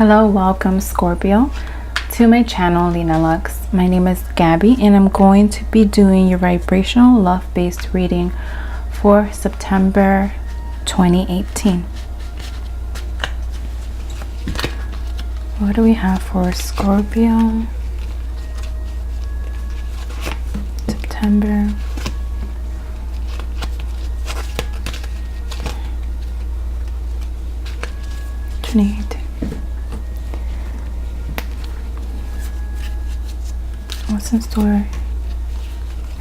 Hello, welcome Scorpio to my channel LinaLux. My name is Gabby and I'm going to be doing your vibrational love-based reading for September 2018. What do we have for Scorpio? September 2018. What's in store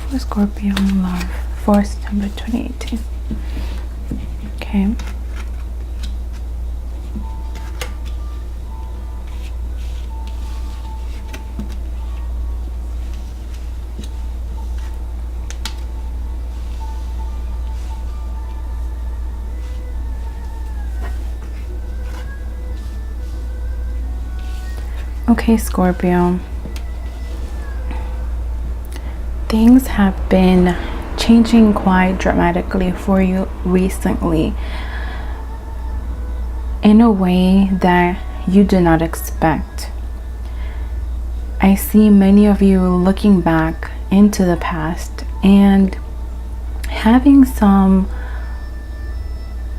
for Scorpio love for September 2018? Okay. Okay, Scorpio. Things have been changing quite dramatically for you recently in a way that you did not expect. I see many of you looking back into the past and having some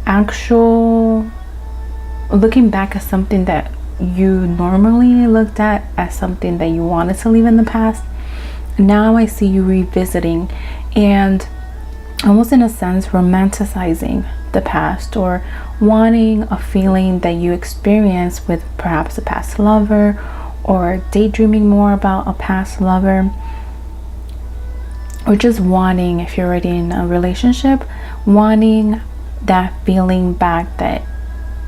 actual looking back at something that you normally looked at as something that you wanted to leave in the past. Now I see you revisiting and almost in a sense romanticizing the past or wanting a feeling that you experienced with perhaps a past lover or daydreaming more about a past lover, or just wanting, if you're already in a relationship, wanting that feeling back that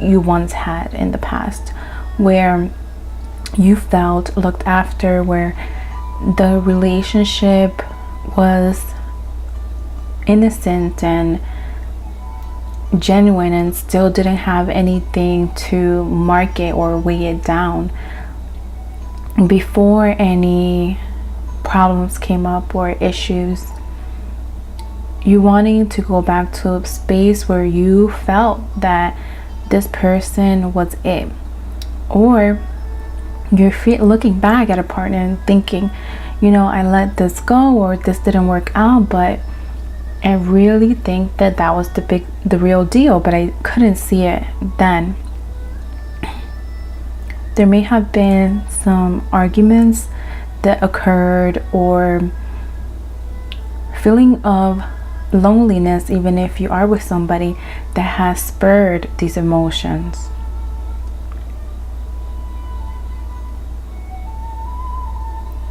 you once had in the past where you felt looked after, where the relationship was innocent and genuine and still didn't have anything to mark it or weigh it down before any problems came up or issues. You wanting to go back to a space where you felt that this person was it, or you're looking back at a partner and thinking, you know, I let this go or this didn't work out, but I really think that that was the real deal, but I couldn't see it then. There may have been some arguments that occurred or feeling of loneliness, even if you are with somebody, that has spurred these emotions.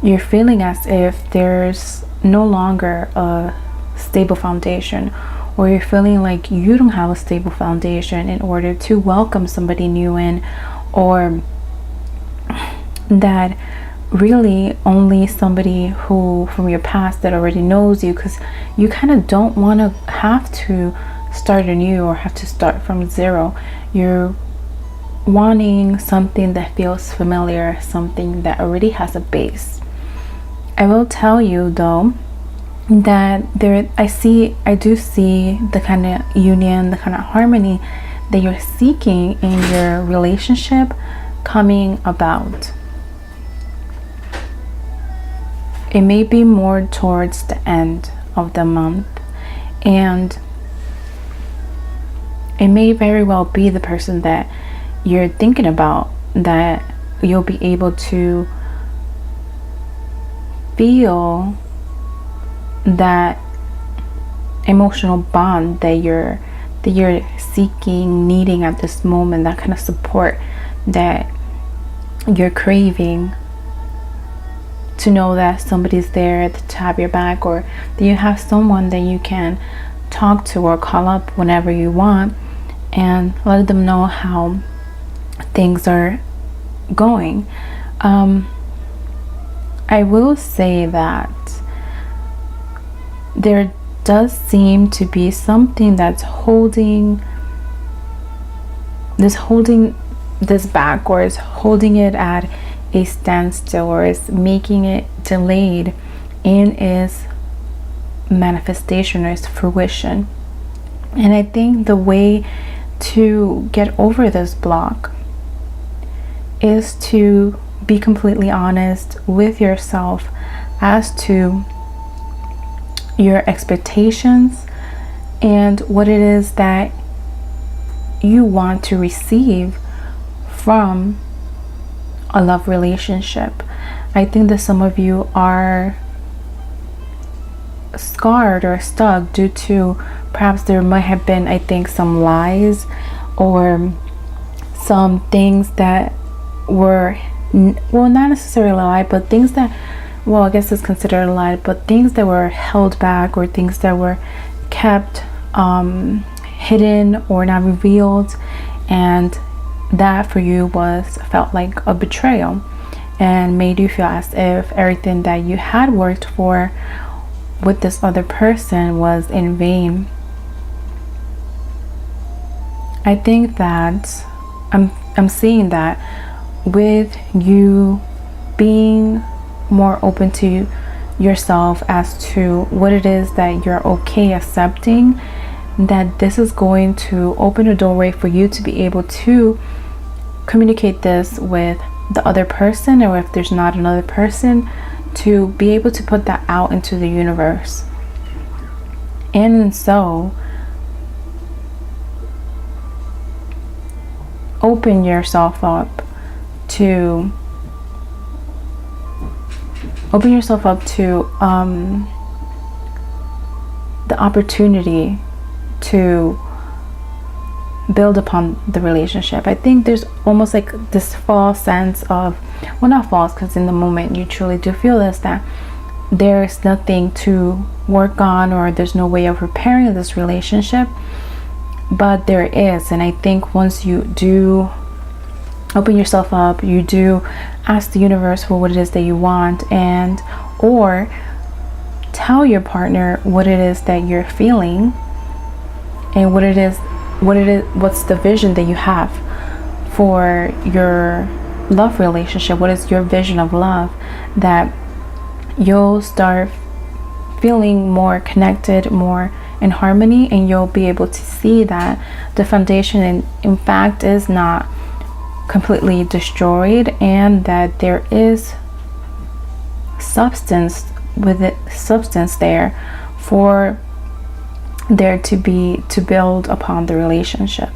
You're feeling as if there's no longer a stable foundation, or you're feeling like you don't have a stable foundation in order to welcome somebody new in, or that really only somebody who from your past that already knows you, because you kind of don't want to have to start anew or have to start from zero. You're wanting something that feels familiar, something that already has a base. I will tell you though that I do see the kind of union, the kind of harmony that you're seeking in your relationship coming about. It may be more towards the end of the month, and it may very well be the person that you're thinking about, that you'll be able to feel that emotional bond that you're seeking, needing at this moment, that kind of support that you're craving, to know that somebody's there to have your back, or that you have someone that you can talk to or call up whenever you want and let them know how things are going. I will say that there does seem to be something that's holding this back, or is holding it at a standstill, or is making it delayed in its manifestation or its fruition. And I think the way to get over this block is to be completely honest with yourself as to your expectations and what it is that you want to receive from a love relationship. I think that some of you are scarred or stuck due to perhaps there might have been, I think, some lies or some things that were, well, not necessarily a lie, but things that, well, I guess it's considered a lie, but things that were held back or things that were kept hidden or not revealed, and that for you felt like a betrayal and made you feel as if everything that you had worked for with this other person was in vain. I think that I'm seeing that with you being more open to yourself as to what it is that you're okay accepting, that this is going to open a doorway for you to be able to communicate this with the other person, or if there's not another person, to be able to put that out into the universe. And so open yourself up to the opportunity to build upon the relationship. I think there's almost like this false sense of, well, not false, because in the moment you truly do feel this, that there's nothing to work on or there's no way of repairing this relationship, but there is. And I think once you do open yourself up, you do ask the universe for what it is that you want, and or tell your partner what it is that you're feeling and what's the vision that you have for your love relationship, what is your vision of love, that you'll start feeling more connected, more in harmony, and you'll be able to see that the foundation in fact is not completely destroyed, and that there is substance there for there to build upon the relationship.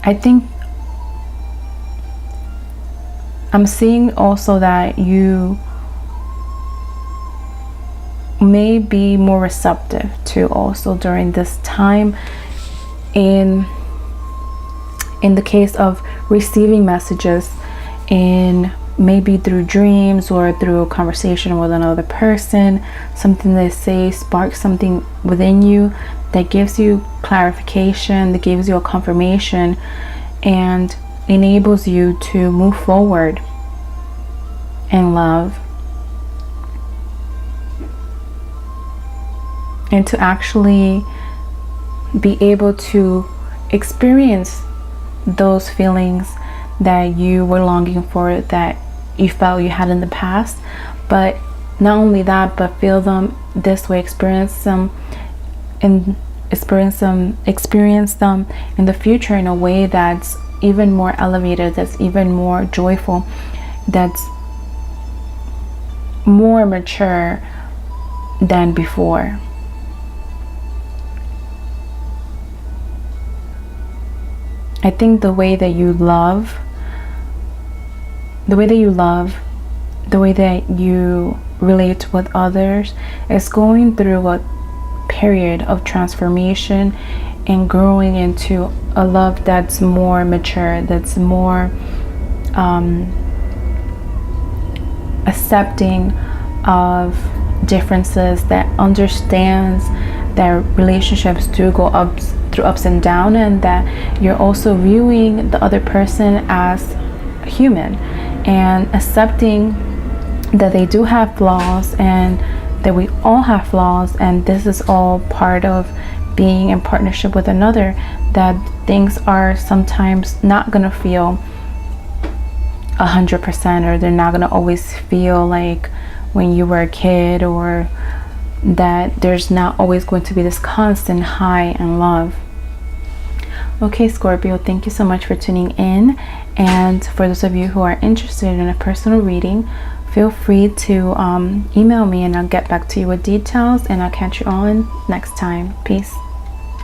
I think I'm seeing also that you may be more receptive to also during this time in the case of receiving messages, in maybe through dreams or through a conversation with another person, something they say sparks something within you that gives you clarification, that gives you a confirmation, and enables you to move forward in love and to actually be able to experience those feelings that you were longing for, that you felt you had in the past. But not only that, but feel them this way, experience them in the future in a way that's even more elevated, that's even more joyful, that's more mature than before. I think the way that you love, the way that you relate with others is going through a period of transformation and growing into a love that's more mature, that's more accepting of differences, that understands that relationships do go through ups and downs, and that you're also viewing the other person as human and accepting that they do have flaws and that we all have flaws, and this is all part of being in partnership with another, that things are sometimes not gonna feel 100%, or they're not gonna always feel like when you were a kid, or that there's not always going to be this constant high in love. Okay, Scorpio, thank you so much for tuning in. And for those of you who are interested in a personal reading, feel free to email me and I'll get back to you with details, and I'll catch you all in next time. Peace.